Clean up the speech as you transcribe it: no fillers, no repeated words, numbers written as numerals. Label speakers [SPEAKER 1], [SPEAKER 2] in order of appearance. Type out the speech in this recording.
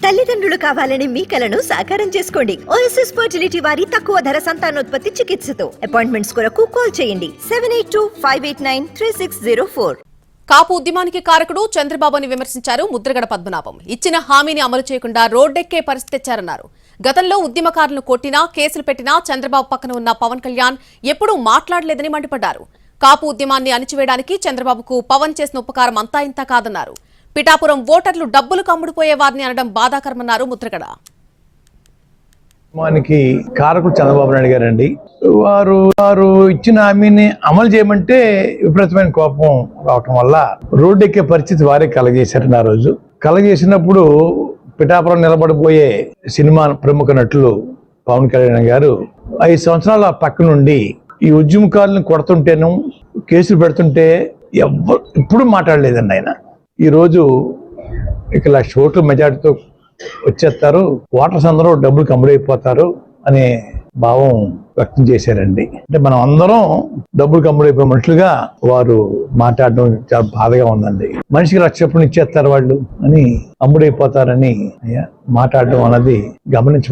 [SPEAKER 1] తల్లిదండ్రులు కావాలని మీ కలను సాకారం చేసుకోండి. ఓఎస్ఎస్ ఫర్టిలిటీ వారి తక్కువ ధర సంతానోత్పత్తి చికిత్సతో అపాయింట్మెంట్స్ కొరకు కాల్ చేయండి 7825893604.
[SPEAKER 2] కాపు ఉద్యమానికి కారకుడు చంద్రబాబుని విమర్శించారు ముద్రగడ పద్మనాభం. ఇచ్చిన హామీని అమలు చేయకుండా రోడ్డెక్కే పరిస్థితి తెచ్చారన్నారు. గతంలో ఉద్యమకారులను కొట్టినా కేసులు పెట్టినా చంద్రబాబు పక్కన ఉన్న పవన్ కళ్యాణ్ ఎప్పుడూ మాట్లాడలేదని మండిపడ్డారు. కాపు ఉద్యమాన్ని అణిచివేయడానికి చంద్రబాబుకు పవన్ చేసిన ఉపకారం అంతా ఇంతా కాదన్నారు. పిఠాపురం ఓటర్లు డబ్బులు కమ్ముడుపోయే వారిని అనడం బాధాకరమన్నారు ముద్రగడ.
[SPEAKER 3] మనకి కారకుడు చంద్రబాబు నాయుడు గారండి. వారు ఇచ్చిన హామీని అమలు చేయమంటే విపరీతమైన కోపం రావటం వల్ల రోడ్డెక్కే పరిస్థితి వారే కలగజేశారండి. ఆ రోజు కలగజేసినప్పుడు పిఠాపురం నిలబడిపోయే సినిమా ప్రముఖ నటులు పవన్ కళ్యాణ్ గారు 5 సంవత్సరాల పక్క నుండి ఈ ఉద్యమకారులను కొడుతుంటేను కేసులు పెడుతుంటే ఎప్పుడు మాట్లాడలేదండి ఆయన. ఈరోజు ఇక 1,00,000 ఓట్ల మెజార్టీతో వచ్చేస్తారు, ఓటర్స్ అందరూ డబ్బులు కమ్ముడైపోతారు అనే భావం వ్యక్తం చేశారండి. అంటే మనం అందరం డబ్బులు కమ్ముడైపోయే మనుషులుగా వారు మాట్లాడడం చాలా బాధగా ఉందండి. మనిషికి 1,00,000 చొప్పున ఇచ్చేస్తారు వాళ్ళు అని అమ్ముడైపోతారని మాట్లాడడం అన్నది గమనించ